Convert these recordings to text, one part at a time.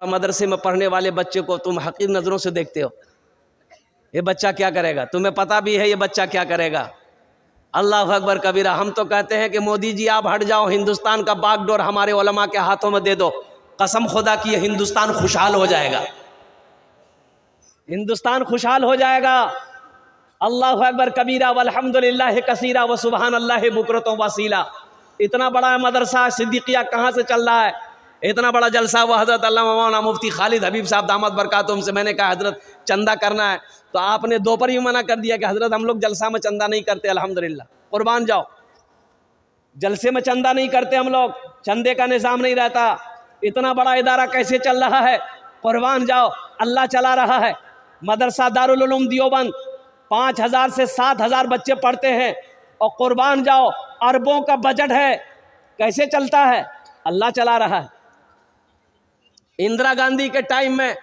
मदरसे में पढ़ने वाले बच्चे को तुम हकीर नज़रों से देखते हो, ये बच्चा क्या करेगा, तुम्हें पता भी है ये बच्चा क्या करेगा। अल्लाह अकबर कबीरा। हम तो कहते हैं कि मोदी जी आप हट जाओ, हिंदुस्तान का बागडोर हमारे उलमा के हाथों में दे दो, कसम खुदा की ये हिंदुस्तान खुशहाल हो जाएगा, हिंदुस्तान खुशहाल हो जाएगा। अल्लाह अकबर कबीरा वल्हम्दुलिल्लाह कसीरा व सुबहान अल्लाह बुकरतों वसीला। इतना बड़ा मदरसा सिद्दीकिया कहाँ से चल रहा है, इतना बड़ा जलसा। वह हज़रत अल्लामा मौलाना मुफ्ती खालिद हबीब साहब दामद बरकातुहुम से मैंने कहा हज़रत चंदा करना है, तो आपने दोपहर ही मना कर दिया कि हज़रत हम लोग जलसा में चंदा नहीं करते। अल्हम्दुलिल्लाह, कुर्बान जाओ, जलसे में चंदा नहीं करते हम लोग, चंदे का निज़ाम नहीं रहता। इतना बड़ा इदारा कैसे चल रहा है, कुर्बान जाओ, अल्लाह चला रहा है। मदरसा दारुल उलूम देवबंद 5000 से 7000 बच्चे पढ़ते हैं, और कुर्बान जाओ अरबों का बजट है, कैसे चलता है, अल्लाह चला रहा है। इंदिरा गांधी के टाइम में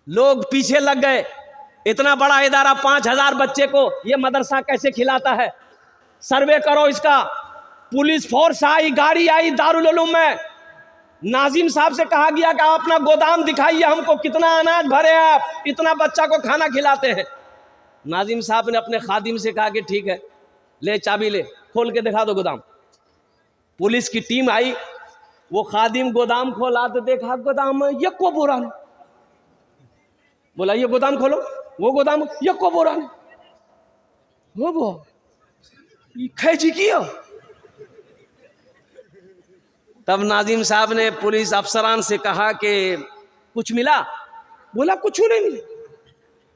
लोग पीछे लग गए, इतना बड़ा इदारा 5000 बच्चे को ये मदरसा कैसे खिलाता है, सर्वे करो इसका। पुलिस फोर्स आई, गाड़ी आई दारुल उलूम में, नाजिम साहब से कहा गया कि आप अपना गोदाम दिखाइए हमको, कितना अनाज भरे आप, इतना बच्चा को खाना खिलाते हैं। नाजिम साहब ने अपने खादिम से कहा कि ठीक है, ले चाबी ले, खोल के दिखा दो गोदाम। पुलिस की टीम आई, वो खादिम गोदाम खोला तो देखा गोदाम में ये को बोरा नहीं, बोला ये गोदाम खोलो, वो गोदाम ये को बोरा नहीं, वो खैची किया। तब नाजिम साहब ने पुलिस अफसरान से कहा कि कुछ मिला, बोला कुछ नहीं मिला,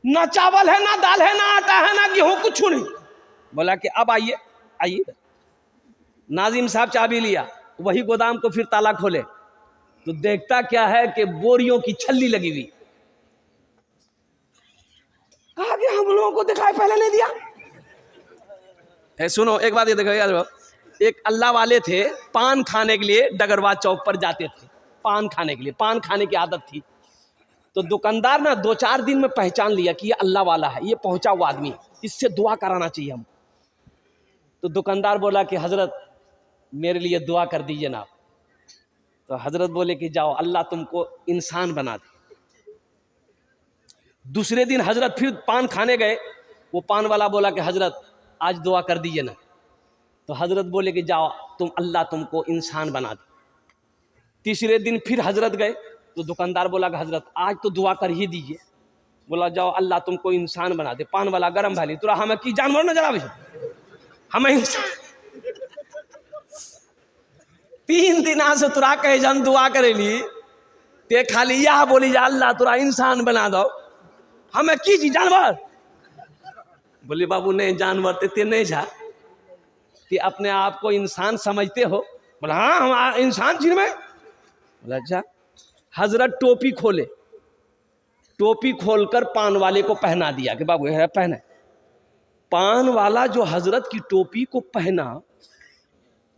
ना चावल है, ना दाल है, ना आटा है, ना गेहूं, कुछ नहीं। बोला कि अब आइए आइए। नाजिम साहब चाबी लिया, वही गोदाम को फिर ताला खोले तो देखता क्या है कि बोरियों की छल्ली लगी हुई। कहा कि हम लोगों को दिखाई पहले नहीं दिया। सुनो एक बात ये देखो यार, एक अल्लाह वाले थे, पान खाने के लिए डगरवा चौक पर जाते थे, पान खाने के लिए, पान खाने की आदत थी। तो दुकानदार ना 2-4 दिन में पहचान लिया कि ये अल्लाह वाला है, ये पहुंचा हुआ आदमी, इससे दुआ कराना चाहिए हम। तो दुकानदार बोला कि हजरत मेरे लिए दुआ कर दीजिए ना। तो हजरत बोले कि जाओ, अल्लाह तुमको इंसान बना दे। दूसरे दिन हजरत फिर पान खाने गए, वो पान वाला बोला कि हजरत आज दुआ कर दीजिए ना। तो हजरत बोले कि जाओ तुम, अल्लाह तुमको इंसान बना दे। तीसरे दिन फिर हजरत गए, तो दुकानदार बोला कि हजरत आज तो दुआ कर ही दीजिए। बोला जाओ, अल्लाह तुमको इंसान बना दे। पान वाला गरम भाली, तुरा हमें की जानवर नजर आवे, हमें इंसान। 3 दिन से तुरा कहे जन दुआ करेली, ते खाली यह बोली जा अल्लाह तुरा इंसान बना दो, हमें की जी जानवर। बोले बाबू नहीं जानवर ते नहीं जा, कि अपने आप को इंसान समझते हो। बोला हाँ हम इंसान जी में। बोला अच्छा। हजरत टोपी खोले, टोपी खोलकर पान वाले को पहना दिया कि बाबू है पहना। पान वाला जो हजरत की टोपी को पहना,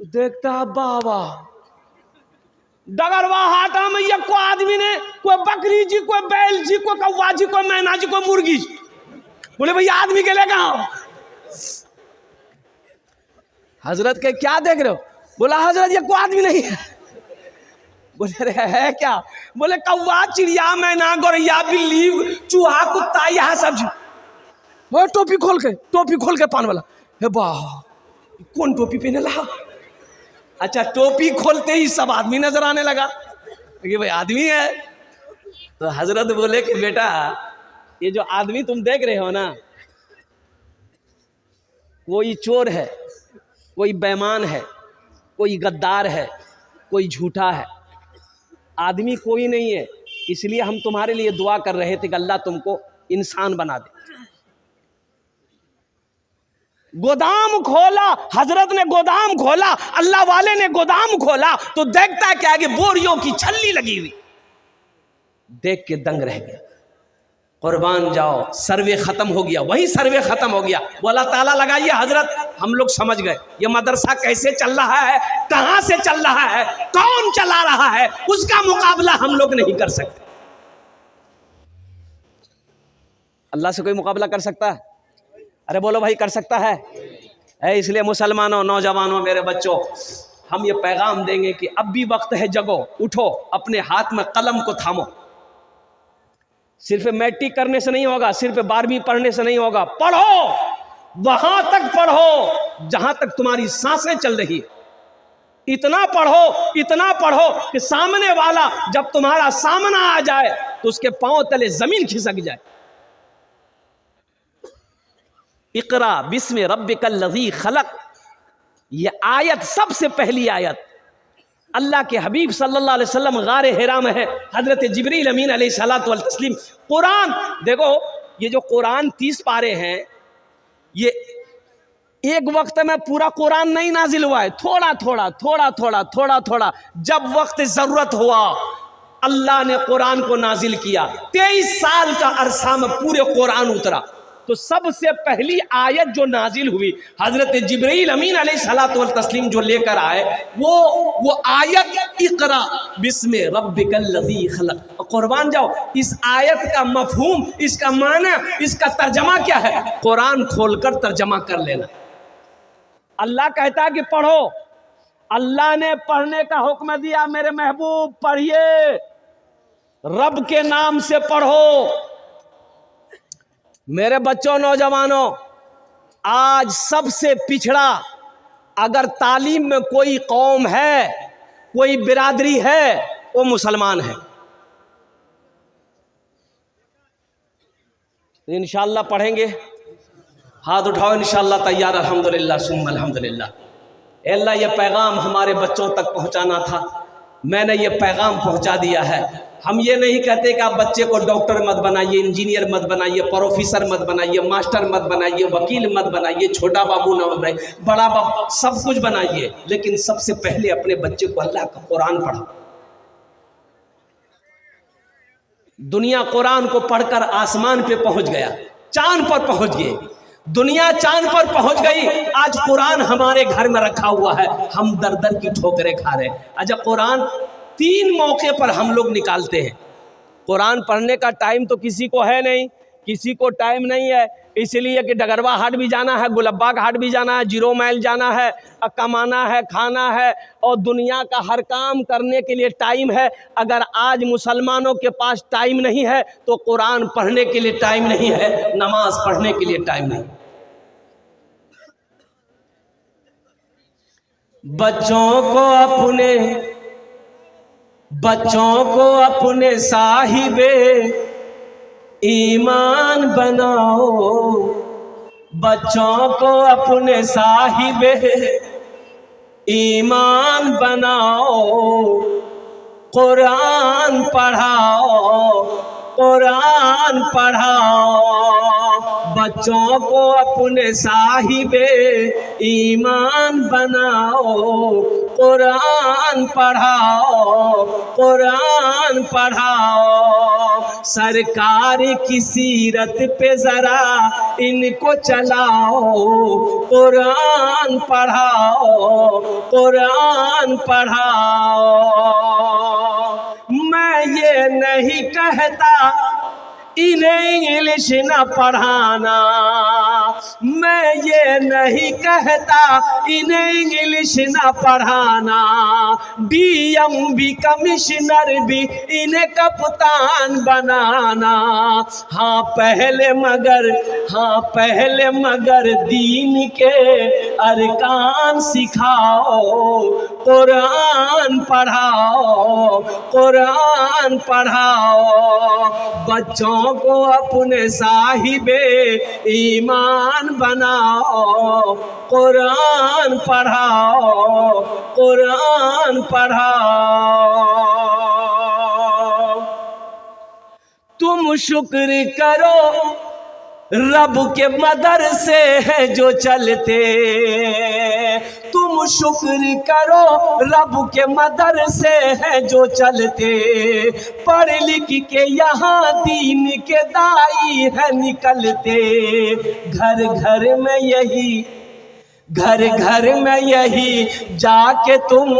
देखता बाबा डगरवा हाटा में ये को आदमी ने, कोई बकरी जी, कोई बैल जी, कोई कौवा जी, कोई मैना जी, कोई मुर्गी जी। बोले भैया आदमी के लेगा। हजरत के क्या देख रहे हो? बोला हजरत ये कोई आदमी नहीं है। बोले अरे है क्या? बोले कौवा, चिड़िया, मैना, गौरैया, बिल्ली, चूहा, कुत्ता, यह सब जी। वो टोपी खोल के पान वाला, हे वाह कौन टोपी पहने ला। अच्छा, टोपी खोलते ही सब आदमी नजर आने लगा कि भाई आदमी है। तो हजरत बोले कि बेटा ये जो आदमी तुम देख रहे हो ना, कोई चोर है, कोई बेईमान है, कोई गद्दार है, कोई झूठा है, आदमी कोई नहीं है। इसलिए हम तुम्हारे लिए दुआ कर रहे थे कि अल्लाह तुमको इंसान बना दे। गोदाम खोला, हजरत ने गोदाम खोला, अल्लाह वाले ने गोदाम खोला तो देखता क्या कि बोरियों की छल्ली लगी हुई, देख के दंग रह गया। कुर्बान जाओ, सर्वे खत्म हो गया, वही सर्वे खत्म हो गया। बोला ताला लगाइए हजरत, हम लोग समझ गए ये मदरसा कैसे चल रहा है, कहां से चल रहा है, कौन चला रहा है, उसका मुकाबला हम लोग नहीं कर सकते। अल्लाह से कोई मुकाबला कर सकता है? अरे बोलो भाई कर सकता है? इसलिए मुसलमानों, नौजवानों, मेरे बच्चों, हम ये पैगाम देंगे कि अब भी वक्त है, जगो, उठो, अपने हाथ में कलम को थामो। सिर्फ मैट्रिक करने से नहीं होगा, सिर्फ 12वीं पढ़ने से नहीं होगा, पढ़ो, वहां तक पढ़ो जहां तक तुम्हारी सांसें चल रही। इतना पढ़ो कि सामने वाला जब तुम्हारा सामना आ जाए तो उसके पांव तले जमीन खिसक जाए। इकरा बिस्मि रब्बिकल लज़ी खलक, ये आयत सबसे पहली आयत अल्लाह के हबीब सल्लल्लाहु अलैहि वसल्लम गारे हिरा में है, हजरत जिब्रील अमीन अलैहिस्सलातु वल तस्लीम। कुरान देखो, ये जो कुरान 30 पारे हैं, ये एक वक्त में पूरा कुरान नहीं नाजिल हुआ है, थोड़ा थोड़ा जब वक्त जरूरत हुआ अल्लाह ने कुरान को नाजिल किया। 23 साल का अरसा में पूरे कुरान उतरा। तो सबसे पहली आयत जो नाजिल हुई हजरत जिब्रील अमीन अलैहिस्सलातु वल तस्लीम जो लेकर आए, वो आयत इकरा बिस्मि रब्बिकल लज़ी खलक। कुर्बान जाओ, इस आयत का मफहूम, इसका माना, इसका तर्जमा क्या है, कुरान खोलकर तर्जमा कर लेना। अल्लाह कहता है कि पढ़ो, अल्लाह ने पढ़ने का हुक्म दिया, मेरे महबूब पढ़िए, रब के नाम से पढ़ो। मेरे बच्चों, नौजवानों, आज सबसे पिछड़ा अगर तालीम में कोई कौम है, कोई बिरादरी है, वो मुसलमान है। इंशाअल्लाह पढ़ेंगे, हाथ उठाओ, इंशाअल्लाह तैयार, अल्हम्दुलिल्लाह सुम्मा अल्हम्दुलिल्लाह। अल्लाह ये पैगाम हमारे बच्चों तक पहुंचाना था, मैंने ये पैगाम पहुंचा दिया है। हम ये नहीं कहते कि आप बच्चे को डॉक्टर मत बनाइए, इंजीनियर मत बनाइए, प्रोफेसर मत बनाइए, मास्टर मत बनाइए, वकील मत बनाइए, छोटा बाबू ना बनाइए, बड़ा बाबू, सब कुछ बनाइए, लेकिन सबसे पहले अपने बच्चे को अल्लाह का कुरान पढ़ाओ। दुनिया कुरान को पढ़कर आसमान पे पहुंच गया, चांद पर पहुंच गए, दुनिया चांद पर पहुंच गई। आज कुरान हमारे घर में रखा हुआ है, हम दर दर की ठोकरें खा रहे हैं। अच्छा, कुरान 3 मौके पर हम लोग निकालते हैं। कुरान पढ़ने का टाइम तो किसी को है नहीं, किसी को टाइम नहीं है, इसलिए कि डगरवा हाट भी जाना है, गुलब्बाग हाट भी जाना है, 0 माइल जाना है, कमाना है, खाना है, और दुनिया का हर काम करने के लिए टाइम है। अगर आज मुसलमानों के पास टाइम नहीं है तो कुरान पढ़ने के लिए टाइम नहीं है, नमाज पढ़ने के लिए टाइम नहीं। बच्चों को अपने साहिबे ईमान बनाओ, बच्चों को अपने साहिबे ईमान बनाओ, कुरान पढ़ाओ, कुरान पढ़ाओ। बच्चों को अपने साहिबे ईमान बनाओ, कुरान पढ़ाओ, कुरान पढ़ाओ। सरकार की सीरत पे जरा इनको चलाओ, कुरान पढ़ाओ, कुरान पढ़ाओ। मैं ये नहीं कहता इन्हें इंग्लिश न पढ़ाना, मैं ये नहीं कहता इन्हें इंग्लिश न पढ़ाना, DM भी कमिश्नर भी इन्हें कप्तान बनाना। हाँ पहले मगर दीन के अरकान सिखाओ, कुरान पढ़ाओ, कुरान पढ़ाओ। बच्चों को अपने साहिबे ईमान बनाओ, कुरान पढ़ाओ, कुरान पढ़ाओ। तुम शुक्र करो रब के मदरसे हैं जो चलते, तुम शुक्र करो रब के मदरसे हैं जो चलते। पढ़ लिख के यहाँ दीन के दाई है निकलते, घर घर में घर घर में यही जाके तुम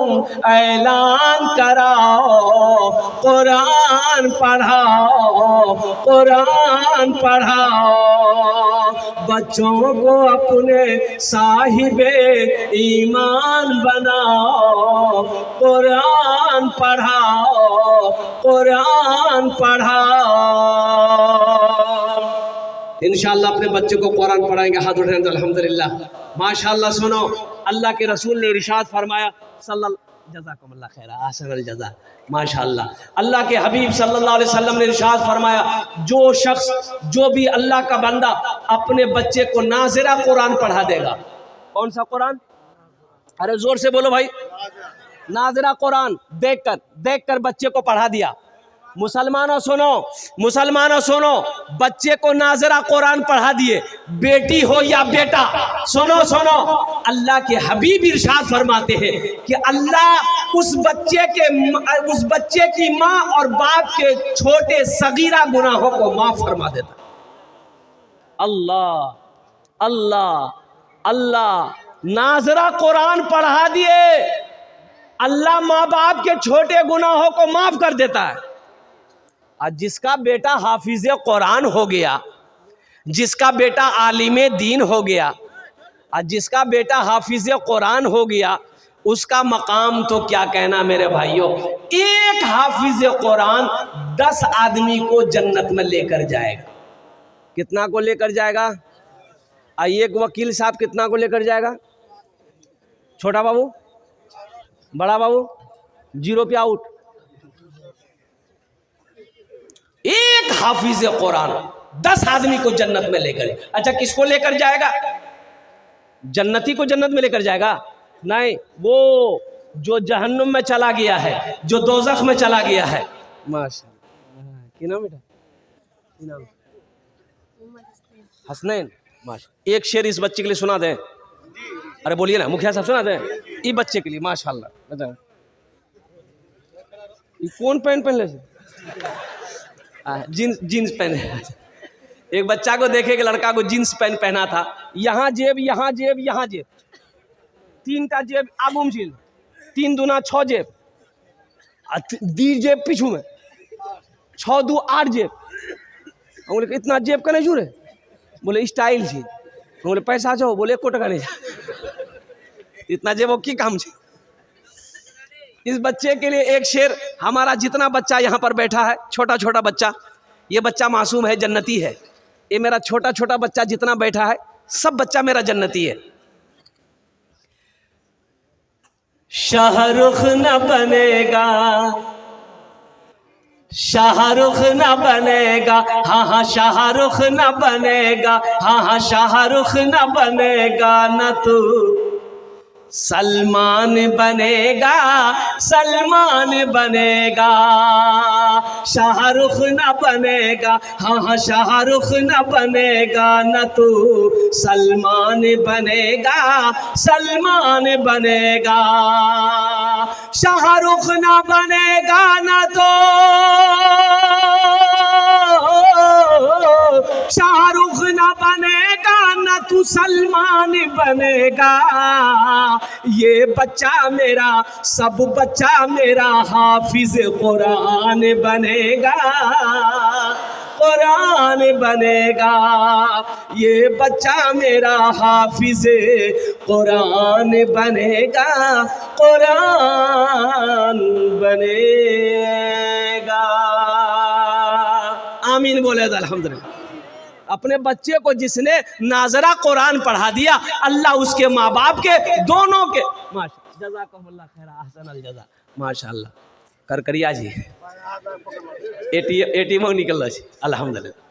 ऐलान कराओ, कुरान पढ़ाओ, कुरान पढ़ाओ। बच्चों को अपने साहिबे ईमान बनाओ, कुरान पढ़ाओ, कुरान पढ़ाओ। इंशाअल्लाह अपने बच्चे को कुरान पढ़ाएंगे। हाथ उठाएं तो अल्हम्दुलिल्लाह, माशाअल्लाह। सुनो, अल्लाह के रसूल ने इरशाद फरमाया जज़ाकुमुल्लाह खैरा अहसनुल जज़ा, माशाअल्लाह। अल्लाह के हबीब सल्लल्लाहु अलैहि वसल्लम ने इरशाद फरमाया, जो शख्स, जो भी अल्लाह का बंदा अपने बच्चे को नाज़िरा कुरान पढ़ा देगा। कौन सा कुरान? अरे जोर से बोलो भाई। नाज़िरा कुरान देख कर बच्चे को पढ़ा दिया। मुसलमानों सुनो, मुसलमानों सुनो, बच्चे को नाज़िरा कुरान पढ़ा दिए, बेटी हो या बेटा, सुनो सुनो, अल्लाह के हबीब इरशाद फरमाते हैं कि अल्लाह उस बच्चे की माँ और बाप के छोटे सगीरा गुनाहों को माफ फरमा देता। अल्लाह अल्लाह अल्लाह, नाज़िरा कुरान पढ़ा दिए, अल्लाह माँ बाप के छोटे गुनाहों को माफ कर देता है। आज जिसका बेटा हाफिज कुरान हो गया, जिसका बेटा आलिमे दीन हो गया, आज जिसका बेटा हाफिज कुरान हो गया, उसका मकाम तो क्या कहना मेरे भाइयों। एक हाफिज कुरान 10 आदमी को जन्नत में लेकर जाएगा। कितना को लेकर जाएगा? एक वकील साहब कितना को लेकर जाएगा? छोटा बाबू, बड़ा बाबू, 0 पे आउट। एक हाफिज कुरान 10 आदमी को जन्नत में लेकर। अच्छा, किसको लेकर जाएगा? जन्नती को जन्नत में लेकर जाएगा? नहीं, वो जो जहन्नुम में चला गया है, जो दोज़ख में चला गया है। माशाअल्लाह, क्या नाम बेटा? नाम हसनैन। माशा, एक शेर इस बच्चे के लिए सुना दें। अरे बोलिए ना मुखिया साहब, सुना दें ये बच्चे के लिए। माशाअल्लाह, बताओ ये कौन पैंट पहन ले? जीन्स पहने। एक बच्चा को देखे कि लड़का को जीन्स पैंट पहना था, यहाँ जेब, यहाँ जेब, यहाँ जेब, 3टा जेब आगू में झील, 3 दूना 6 जेब, 2 जेब पीछू में, 6 दू 8 जेब। बोले इतना जेब का नहीं जुड़े? बोले स्टाइल छी। बोले पैसा छो? बोले 1 टका नहीं। इतना जेब की काम छे। इस बच्चे के लिए एक शेर, हमारा जितना बच्चा यहाँ पर बैठा है, छोटा छोटा बच्चा, ये बच्चा मासूम है, जन्नती है। ये मेरा छोटा छोटा बच्चा जितना बैठा है, सब बच्चा मेरा जन्नती है। शाहरुख न बनेगा, शाहरुख न बनेगा, हाँ हाँ शाहरुख न बनेगा, हाँ हाँ शाहरुख न बनेगा, न तू सलमान बनेगा, सलमान बनेगा। शाहरुख न बनेगा, हाँ हाँ शाहरुख न बनेगा, न तू सलमान बनेगा, सलमान बनेगा। शाहरुख न बनेगा, न तो शाहरुख न बनेगा, न तू सलमान बनेगा। ये बच्चा मेरा, सब बच्चा मेरा हाफिज कुरान बनेगा, कुरान बनेगा। ये बच्चा मेरा हाफिज कुरान बनेगा, कुरान बनेगा। आमीन बोले तो अल्हम्दुलिल्लाह। अपने बच्चे को जिसने नाज़िरा कुरान पढ़ा दिया, अल्लाह उसके माँ बाप के दोनों के जज़ाकुमुल्लाह खैरा अहसनुल जज़ा। माशाअल्लाह। करकरिया जी एटीएम निकल रहा है अल्हम्दुलिल्लाह।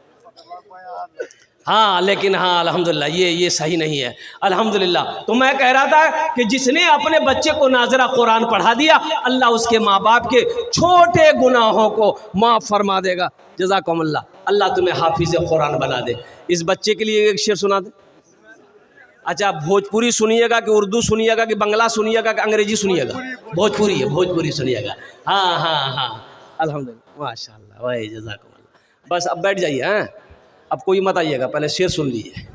हाँ लेकिन हाँ अल्हम्दुलिल्लाह ये सही नहीं है अल्हम्दुलिल्लाह। तो मैं कह रहा था कि जिसने अपने बच्चे को नाज़िरा कुरान पढ़ा दिया, अल्लाह उसके माँ बाप के छोटे गुनाहों को माफ़ फरमा देगा। जज़ाकुमुल्लाह, अल्लाह तुम्हें हाफिज़ कुरान बना दे। इस बच्चे के लिए एक शेर सुना दे। अच्छा, भोजपुरी सुनिएगा कि उर्दू सुनिएगा कि बंगला सुनिएगा कि अंग्रेजी सुनिएगा? भोजपुरी है, भोजपुरी सुनिएगा। हाँ हाँ हाँ अल्हम्दुलिल्लाह, माशाअल्लाह, वही जज़ाकुमुल्लाह। बस अब बैठ जाइए। हाँ अब कोई मत आइएगा, पहले शेर सुन लीजिए।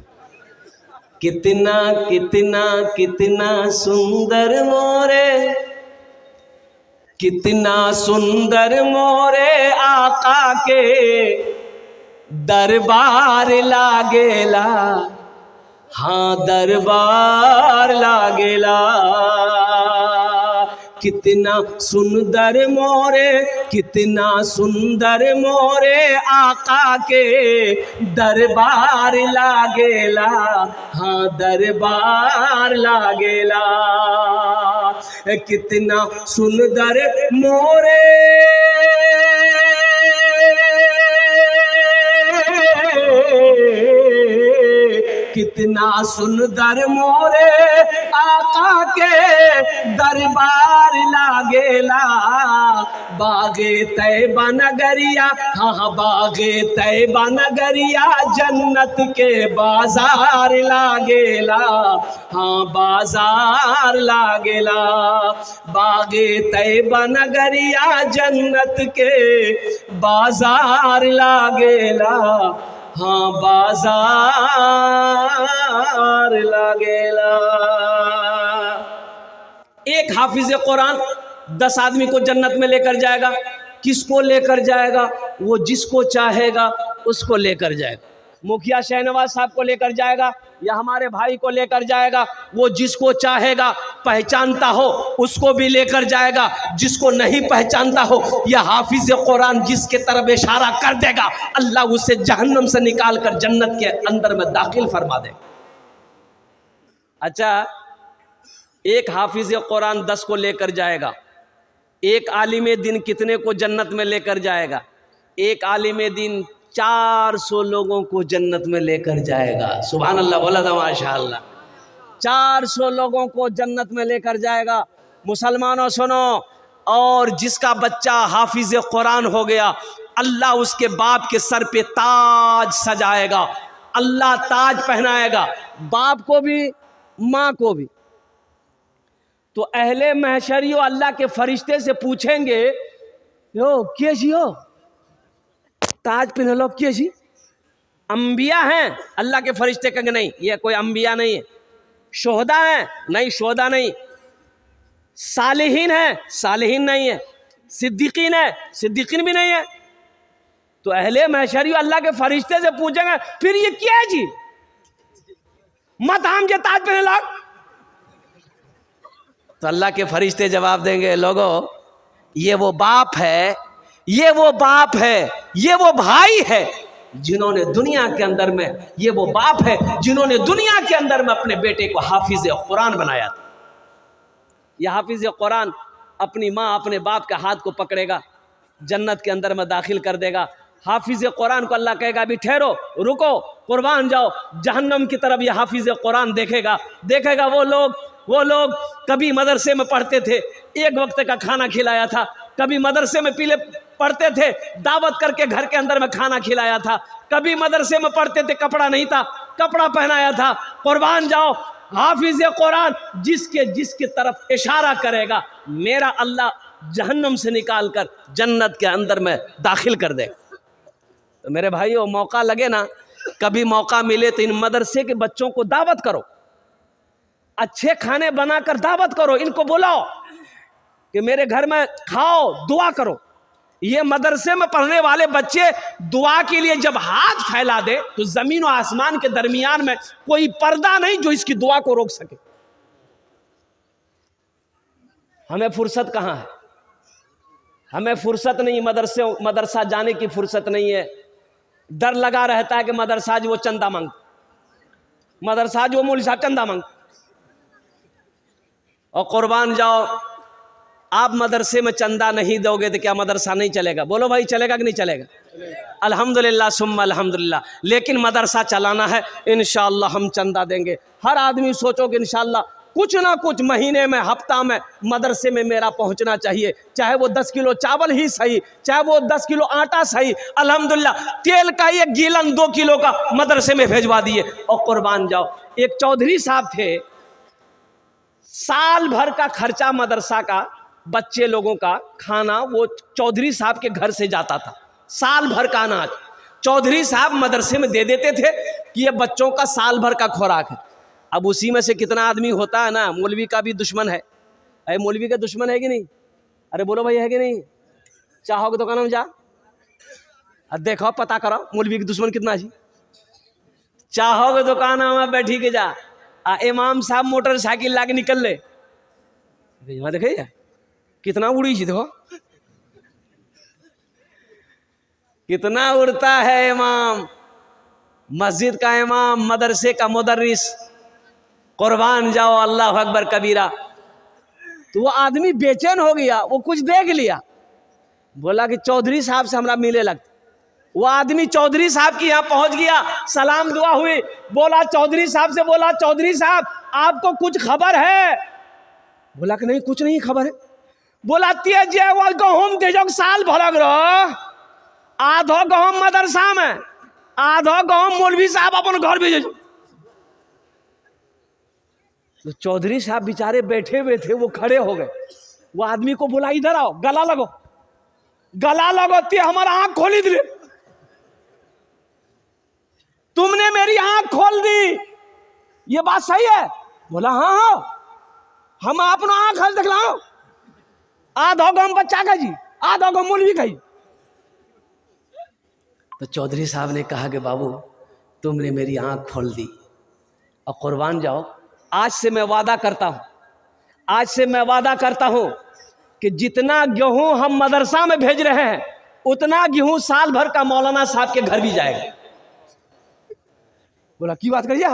कितना कितना कितना सुंदर मोरे, कितना सुंदर मोरे आका के दरबार लागेला, हाँ दरबार लागेला। कितना सुंदर मोरे, कितना सुंदर मोरे आका के दरबार लागेला, हाँ दरबार लागेला। कितना सुंदर मोरे, कितना सुंदर मोरे आका के दरबार लागेला। बागे तैबा नगरिया, हाँ बागे तैबा नगरिया जन्नत के बाजार लागेला, हाँ बाजार लागेला। बागे तैबा नगरिया जन्नत के बाजार लागेला, हाँ बाजार लागेला। एक हाफिज कुरान 10 आदमी को जन्नत में लेकर जाएगा। किसको लेकर जाएगा? वो जिसको चाहेगा उसको लेकर जाएगा। मुखिया शहनवाज साहब को लेकर जाएगा या हमारे भाई को लेकर जाएगा। वो जिसको चाहेगा, पहचानता हो उसको भी लेकर जाएगा, जिसको नहीं पहचानता हो या हाफिज कुरान जिसके तरफ इशारा कर देगा, अल्लाह उसे जहन्नम से निकाल कर जन्नत के अंदर में दाखिल फरमा दे। अच्छा, एक हाफिज कुरान 10 को लेकर जाएगा। एक आलिम दिन कितने को जन्नत में लेकर जाएगा? एक आलिम दिन 400 लोगों को जन्नत में लेकर जाएगा। सुभान अल्लाह, बोला था माशाअल्लाह। 400 लोगों को जन्नत में लेकर जाएगा। मुसलमानों सुनो, और जिसका बच्चा हाफिज कुरान हो गया, अल्लाह उसके बाप के सर पे ताज सजाएगा, अल्लाह ताज पहनाएगा, बाप को भी माँ को भी। तो अहले महशरियो अल्लाह के फरिश्ते से पूछेंगे, यो के जी हो ताज पहन लो, के जी अंबिया हैं? अल्लाह के फरिश्ते कहेंगे नहीं, ये कोई अंबिया नहीं है। शोहदा हैं? नहीं, शोहदा नहीं। सालिहीन हैं? सालिहीन नहीं है। सिद्दीकीन है? सिद्दीकीन भी नहीं है। तो अहले महशरियो अल्लाह के फरिश्ते से पूछेंगे, फिर ये क्या है जी, मत हम जे ताज पहने लाग। तो अल्लाह के फरिश्ते जवाब देंगे, लोगों ये वो बाप है, ये वो बाप है, ये वो भाई है जिन्होंने दुनिया के अंदर में, ये वो बाप है जिन्होंने दुनिया के अंदर में अपने बेटे को हाफिज कुरान बनाया था। यह हाफिज कुरान अपनी माँ अपने बाप के हाथ को पकड़ेगा, जन्नत के अंदर में दाखिल कर देगा। हाफिज कुरान को अल्लाह कहेगा अभी ठहरो, रुको, कुर्बान जाओ। जहन्नम की तरफ यह हाफिज कुरान देखेगा, देखेगा वो लोग कभी मदरसे में पढ़ते थे, एक वक्त का खाना खिलाया था, कभी मदरसे में पीले पढ़ते थे, दावत करके घर के अंदर में खाना खिलाया था, कभी मदरसे में पढ़ते थे, कपड़ा नहीं था, कपड़ा पहनाया था। कुर्बान जाओ, हाफिज कुरान जिसके तरफ इशारा करेगा, मेरा अल्लाह जहन्नम से निकाल कर जन्नत के अंदर में दाखिल कर देगा। तो मेरे भाइयों, मौका लगे ना, कभी मौका मिले तो इन मदरसे के बच्चों को दावत करो, अच्छे खाने बनाकर दावत करो, इनको बुलाओ कि मेरे घर में खाओ, दुआ करो। ये मदरसे में पढ़ने वाले बच्चे दुआ के लिए जब हाथ फैला दे तो जमीन और आसमान के दरमियान में कोई पर्दा नहीं जो इसकी दुआ को रोक सके। हमें फुर्सत कहाँ है? हमें फुर्सत नहीं, मदरसा जाने की फुर्सत नहीं है। डर लगा रहता है कि मदरसा जो वो चंदा मांग, मदरसा जो मौलवी साहब चंदा मांग। और कुर्बान जाओ, आप मदरसे में चंदा नहीं दोगे तो क्या मदरसा नहीं चलेगा? बोलो भाई, चलेगा कि नहीं चलेगा? अल्हम्दुलिल्लाह सुम्मा अल्हम्दुलिल्लाह। लेकिन मदरसा चलाना है, इंशाअल्लाह हम चंदा देंगे। हर आदमी सोचो कि इंशाअल्लाह कुछ ना कुछ महीने में, हफ्ता में मदरसे में मेरा पहुंचना चाहिए, चाहे वो 10 किलो चावल ही सही, चाहे वो 10 किलो आटा सही। अल्हम्दुलिल्लाह तेल का एक गीलन 2 किलो का मदरसे में भेजवा दिए। और कुर्बान जाओ, एक चौधरी साहब थे, साल भर का खर्चा मदरसा का, बच्चे लोगों का खाना वो चौधरी साहब के घर से जाता था। साल भर का अनाज चौधरी साहब मदरसे में दे देते थे कि ये बच्चों का साल भर का खुराक है। अब उसी में से कितना आदमी होता है ना, मौलवी का भी दुश्मन है। अरे मौलवी का दुश्मन है कि नहीं? अरे बोलो भाई, है कि नहीं? चाहोगे दुकान में जा देखो, पता करो मौलवी की दुश्मन कितना जी। चाहोगे दुकान में बैठी के जा, इमाम साहब मोटरसाइकिल ला के निकल ले, देखे कितना उड़ी जी, देखो कितना उड़ता है इमाम, मस्जिद का इमाम, मदरसे का मुदर्रिस, कुर्बान जाओ, अल्लाह अकबर कबीरा। तो वो आदमी बेचैन हो गया, वो कुछ देख लिया, बोला कि चौधरी साहब से हमरा मिले लगता। वो आदमी चौधरी साहब की यहाँ पहुंच गया, सलाम दुआ हुई, बोला चौधरी साहब से, बोला चौधरी साहब आपको कुछ खबर है? बोला कि नहीं, कुछ नहीं खबर है। बोला तेज गहूम तेजो साल भरग रहो, आधो गहूम मदरसा में, आधो गहूम मौलवी साहब अपन घर भेजे। तो चौधरी साहब बेचारे बैठे हुए थे, वो खड़े हो गए। वो आदमी को बोला इधर आओ, गला लगो, गला लगो, ते हमारा आंख खोली दिले, तुमने मेरी आंख खोल दी, ये बात सही है? बोला हाँ हाँ, हम अपना आंख हल दिखलाओ, आधो गम बच्चा का जी, आधो गम मौलवी का जी। तो चौधरी साहब ने कहा कि बाबू तुमने मेरी आंख खोल दी, और कुर्बान जाओ, आज से मैं वादा करता हूं, आज से मैं वादा करता हूं कि जितना गेहूं हम मदरसा में भेज रहे हैं, उतना गेहूं साल भर का मौलाना साहब के घर भी जाएगा। बोला की बात करिए?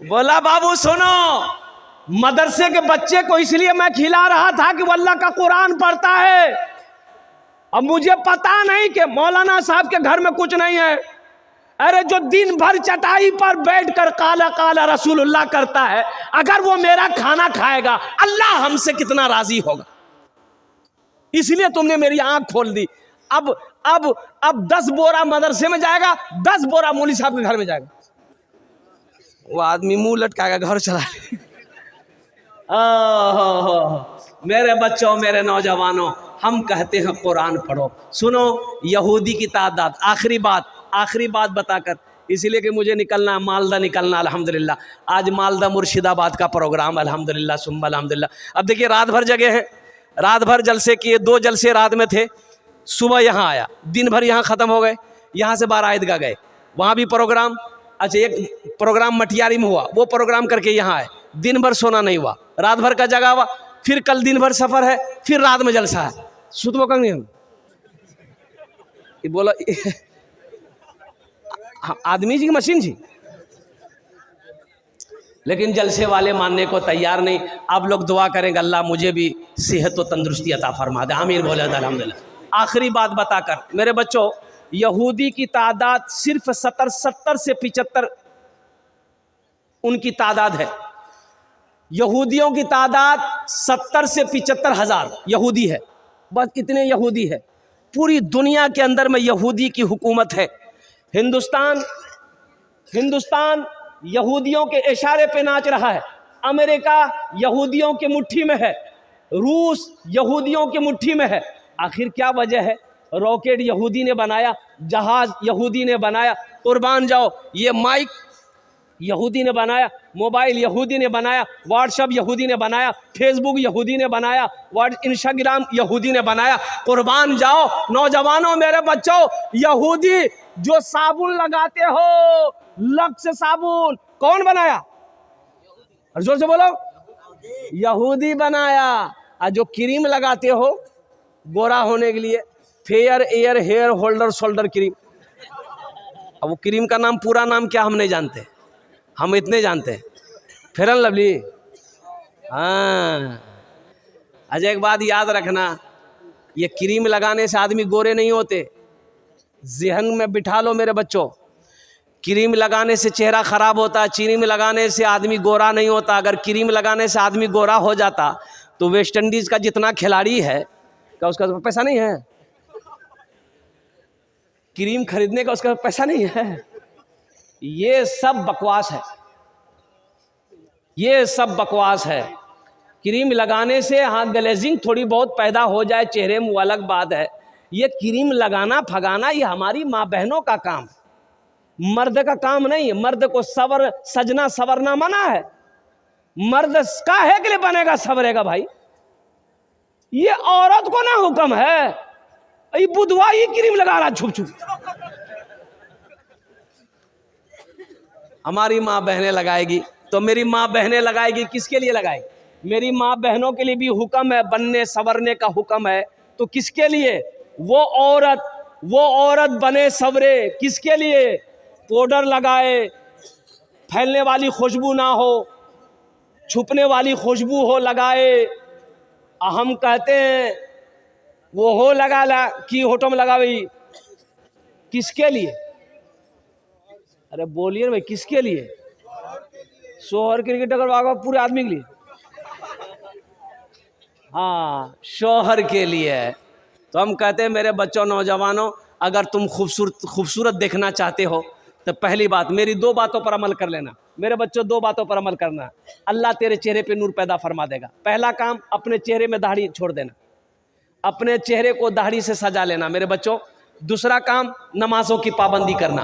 बोला बाबू सुनो, मदरसे के बच्चे को इसलिए मैं खिला रहा था कि वो अल्लाह का कुरान पढ़ता है। अब मुझे पता नहीं कि मौलाना साहब के घर में कुछ नहीं है। अरे जो दिन भर चटाई पर बैठकर काला काला रसूलुल्लाह करता है, अगर वो मेरा खाना खाएगा, अल्लाह हमसे कितना राजी होगा। इसलिए तुमने मेरी आंख खोल दी। अब 10 बोरा मदरसे में जाएगा, 10 बोरा मौलवी साहब के घर में जाएगा। वो आदमी मुंह लटकाएगा, घर चला। मेरे बच्चों, मेरे नौजवानों, हम कहते हैं कुरान पढ़ो। सुनो, यहूदी की तादाद, आखिरी बात बताकर, इसीलिए कि मुझे निकलना, मालदा निकलना, अल्हम्दुलिल्लाह। आज मालदा मुर्शिदाबाद का प्रोग्राम, अल्हम्दुलिल्लाह सुम्मा अल्हम्दुलिल्लाह। अब देखिए, रात भर जगह हैं, रात भर जलसे किए, 2 जलसे रात में थे। सुबह यहाँ आया, दिन भर यहाँ ख़त्म हो गए, यहाँ से 12 ईदगाह गए, वहाँ भी प्रोग्राम। अच्छा, एक प्रोग्राम मटियारी में हुआ, वो प्रोग्राम करके यहाँ आए, दिन भर सोना नहीं हुआ, रात भर का जगह हुआ। फिर कल दिन भर सफ़र है, फिर रात में जलसा है, सुतबो करेंगे हम। बोला आदमी जी की मशीन जी, लेकिन जलसे वाले मानने को तैयार नहीं। आप लोग दुआ करेंगे अल्लाह मुझे भी सेहत व तंदुरुस्ती अता फरमा दे, आमीन बोले अल्हम्दुलिल्लाह। आखिरी बात बताकर, मेरे बच्चों, यहूदी की तादाद सिर्फ 70 से 75 उनकी तादाद है। यहूदियों की तादाद 70 से 75 हज़ार यहूदी है, बस इतने यहूदी है। पूरी दुनिया के अंदर में यहूदी की हुकूमत है। हिंदुस्तान यहूदियों के इशारे पे नाच रहा है। अमेरिका यहूदियों की मुट्ठी में है, रूस यहूदियों की मुट्ठी में है। आखिर क्या वजह है? रॉकेट यहूदी ने बनाया, जहाज यहूदी ने बनाया, कुर्बान जाओ, ये माइक यहूदी ने बनाया, मोबाइल यहूदी ने बनाया, व्हाट्सएप यहूदी ने बनाया, फेसबुक यहूदी ने बनाया, इंस्टाग्राम यहूदी ने बनाया। कुर्बान जाओ नौजवानों, मेरे बच्चों, यहूदी जो साबुन लगाते हो, लक्स साबुन, कौन बनाया? और जोर से बोलो, यहूदी बनाया। और जो क्रीम लगाते हो गोरा होने के लिए, fair air hair holder shoulder cream, अब वो क्रीम का नाम, पूरा नाम क्या हम नहीं जानते, हम इतने जानते हैं, फेयर एंड लवली। हाँ, अच्छा एक बात याद रखना, ये क्रीम लगाने से आदमी गोरे नहीं होते, ज़हन में बिठा लो मेरे बच्चों। क्रीम लगाने से चेहरा ख़राब होता है, क्रीम लगाने से आदमी गोरा नहीं होता। अगर क्रीम लगाने से आदमी गोरा हो जाता तो वेस्ट इंडीज़ का जितना खिलाड़ी है, क्या उसका पैसा नहीं है? क्रीम खरीदने का उसका पैसा नहीं है? ये सब बकवास है, ये सब बकवास है। क्रीम लगाने से हाँ ग्लेजिंग थोड़ी बहुत पैदा हो जाए चेहरे में, वो अलग बात है। ये क्रीम लगाना फगाना ये हमारी माँ बहनों का काम, मर्द का काम नहीं है, मर्द को सबर सजना सवरना मना है। मर्द काहे के लिए बनेगा सवरेगा भाई, ये औरत को ना हुक्म है। ये बुधवा ही क्रीम लगा रहा छुप छुप। हमारी माँ बहनें लगाएगी तो मेरी माँ बहनें लगाएगी, किसके लिए लगाएगी? मेरी माँ बहनों के लिए भी हुक्म है, बनने सवरने का हुक्म है, तो किसके लिए? वो औरत बने सवरे, किसके लिए? पाउडर लगाए, फैलने वाली खुशबू ना हो, छुपने वाली खुशबू हो, लगाए। हम कहते हैं वो हो लगा ला कि होटो में लगा भाई, किसके लिए? अरे बोलिए ना भाई, किसके लिए? शोहर क्रिकेट अगर वागा पूरे आदमी के लिए, हाँ शोहर के लिए है। तो हम कहते हैं मेरे बच्चों नौजवानों, अगर तुम खूबसूरत देखना चाहते हो तो पहली बात मेरी 2 बातों पर अमल कर लेना। मेरे बच्चों 2 बातों पर अमल करना, अल्लाह तेरे चेहरे पे नूर पैदा फरमा देगा। पहला काम, अपने चेहरे में दाढ़ी छोड़ देना, अपने चेहरे को दाढ़ी से सजा लेना मेरे बच्चों। दूसरा काम, नमाजों की पाबंदी करना,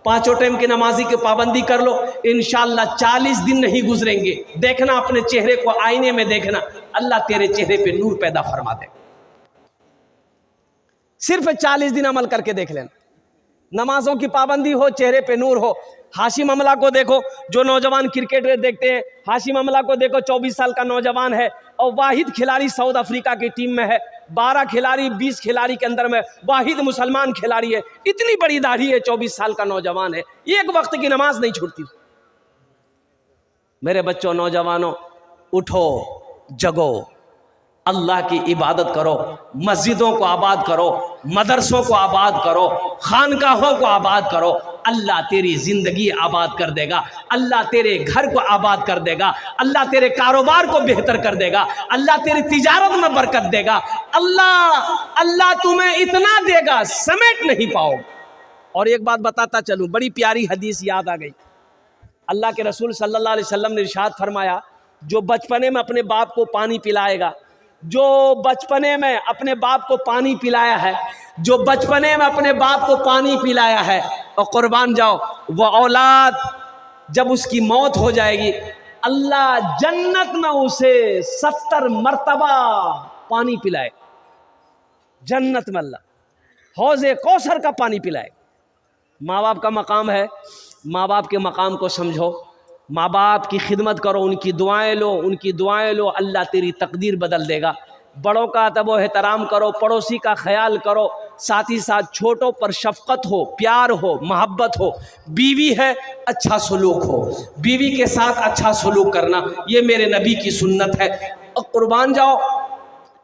5 टाइम की नमाजी की पाबंदी कर लो। इंशाअल्लाह 40 दिन नहीं गुजरेंगे, देखना अपने चेहरे को आईने में देखना, अल्लाह तेरे चेहरे पे नूर पैदा फरमा देगा। सिर्फ 40 दिन अमल करके देख लेना। नमाजों की पाबंदी हो, चेहरे पे नूर हो। हाशिम अमला को देखो, जो नौजवान क्रिकेट देखते हैं, हाशिम अमला को देखो, 24 साल का नौजवान है और वाहिद खिलाड़ी साउथ अफ्रीका की टीम में है। 12 खिलाड़ी 20 खिलाड़ी के अंदर में वाहिद मुसलमान खिलाड़ी है। इतनी बड़ी दाढ़ी है, 24 साल का नौजवान है, एक वक्त की नमाज नहीं छूटती। मेरे बच्चों नौजवानों, उठो जगो, अल्लाह की इबादत करो, मस्जिदों को आबाद करो, मदरसों को आबाद करो, खानकाहों को आबाद करो। अल्लाह तेरी ज़िंदगी आबाद कर देगा, अल्लाह तेरे घर को आबाद कर देगा, अल्लाह तेरे कारोबार को बेहतर कर देगा, अल्लाह तेरी तिजारत में बरकत देगा। अल्लाह तुम्हें इतना देगा समेट नहीं पाओ। और एक बात बताता चलूँ, बड़ी प्यारी हदीस याद आ गई। अल्लाह के रसूल सल्लल्लाहु अलैहि वसल्लम ने इरशाद फरमाया, जो बचपने में अपने बाप को पानी पिलाएगा, जो बचपने में अपने बाप को पानी पिलाया है, जो बचपने में अपने बाप को पानी पिलाया है, और कुर्बान जाओ वह औलाद जब उसकी मौत हो जाएगी, अल्लाह जन्नत में उसे 70 मर्तबा पानी पिलाए। जन्नत में अल्लाह हौज़े कौसर का पानी पिलाए। माँ बाप का मकाम है, माँ बाप के मकाम को समझो, माँ बाप की खिदमत करो, उनकी दुआएं लो, उनकी दुआएं लो, अल्लाह तेरी तकदीर बदल देगा। बड़ों का अदब व एहतराम करो, पड़ोसी का ख्याल करो, साथ ही साथ छोटों पर शफ़क़त हो, प्यार हो, मोहब्बत हो। बीवी है, अच्छा सलूक हो, बीवी के साथ अच्छा सलूक करना, ये मेरे नबी की सुन्नत है। और कुर्बान जाओ,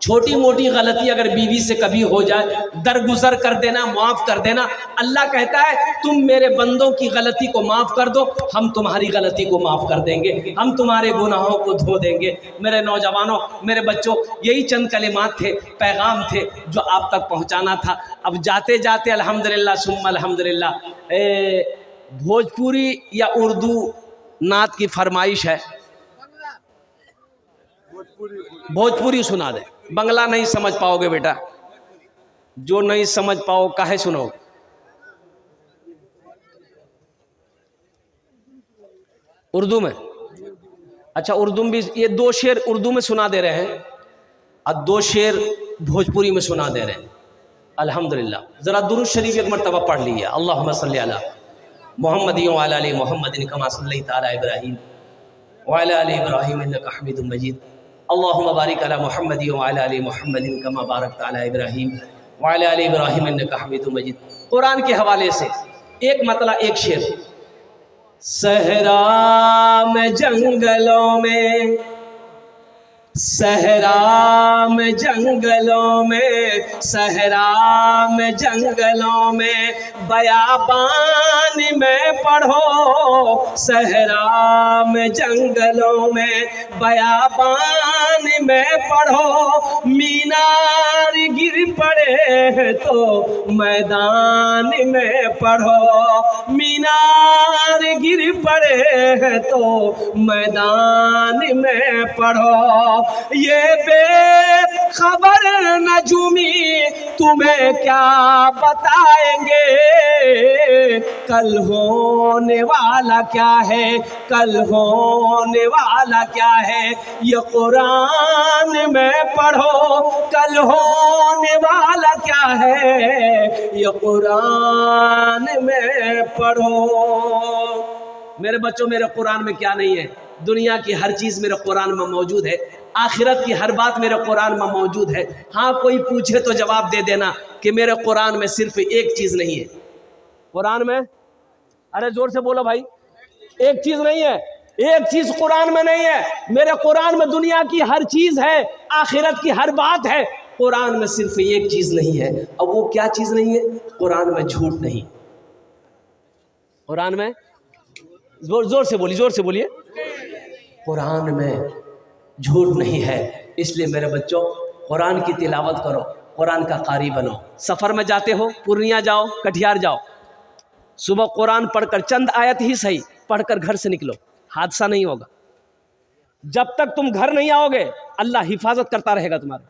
छोटी मोटी गलती अगर बीवी से कभी हो जाए, दरगुजर कर देना, माफ़ कर देना। अल्लाह कहता है तुम मेरे बंदों की गलती को माफ़ कर दो, हम तुम्हारी गलती को माफ़ कर देंगे, हम तुम्हारे गुनाहों को धो देंगे। मेरे नौजवानों, मेरे बच्चों, यही चंद कलिमात थे, पैगाम थे जो आप तक पहुँचाना था। अब जाते जाते अल्हम्दुलिल्लाह सुम्मा अल्हम्दुलिल्लाह, भोजपुरी या उर्दू नात की फरमाइश है, भोजपुरी सुना दे। बंगला नहीं समझ पाओगे बेटा, जो नहीं समझ पाओ काहे सुनोगे। उर्दू में, अच्छा उर्दू में भी ये 2 शेर उर्दू में सुना दे रहे हैं और 2 शेर भोजपुरी में सुना दे रहे हैं। अल्हम्दुलिल्लाह। ज़रा दुरूद शरीफ एक मरतबा पढ़ लीजिए। अल्लाहुम्मा सल्ली अला मुहम्मदिन व अला आलि मुहम्मदिन कमा सल्लैता अला इब्राहीम व अला आलि इब्राहीम इन्नका हमीदुम मजीद। अल्लाहुम्मा बारिक अला मुहम्मदिन व अला आलि मुहम्मदिन कमा बारकता अला इब्राहीम व अला आलि इब्राहीम इन्नका हमीदुम मजीद। कुरान के हवाले से एक मतला, एक शेर। सहरा में जंगलों में, सहरा में जंगलों में, सहरा में जंगलों में, बयाबान में पढ़ो, सहरा में जंगलों में, बयाबान में पढ़ो, मीनार गिर पड़े तो मैदान में पढ़ो, मीनार गिर पड़े तो मैदान में पढ़ो। ये बेखबर नजूमी तुम्हें क्या बताएंगे, कल होने वाला क्या है, कल होने वाला क्या है, ये कुरान में पढ़ो, कल होने वाला क्या है, ये कुरान में पढ़ो। मेरे बच्चों, मेरे कुरान में क्या नहीं है? दुनिया की हर चीज़ मेरे कुरान में मौजूद है, आखिरत की हर बात मेरे कुरान में मौजूद है। हाँ, कोई पूछे तो जवाब दे देना कि मेरे कुरान में सिर्फ एक चीज़ नहीं है। कुरान में, अरे जोर से बोलो भाई, एक चीज़ नहीं है, एक चीज़ कुरान में नहीं है। मेरे कुरान में दुनिया की हर चीज़ है, आखिरत की हर बात है, कुरान में सिर्फ एक चीज़ नहीं है। अब वो क्या चीज़ नहीं है? कुरान में झूठ नहीं। कुरान में, जोर से बोलिए, जोर से बोलिए, कुरान में झूठ नहीं है। इसलिए मेरे बच्चों, कुरान की तिलावत करो, कुरान का कारी बनो। सफ़र में जाते हो, पूर्णिया जाओ, कटिहार जाओ, सुबह कुरान पढ़कर, चंद आयत ही सही पढ़कर घर से निकलो, हादसा नहीं होगा। जब तक तुम घर नहीं आओगे, अल्लाह हिफाजत करता रहेगा तुम्हारा।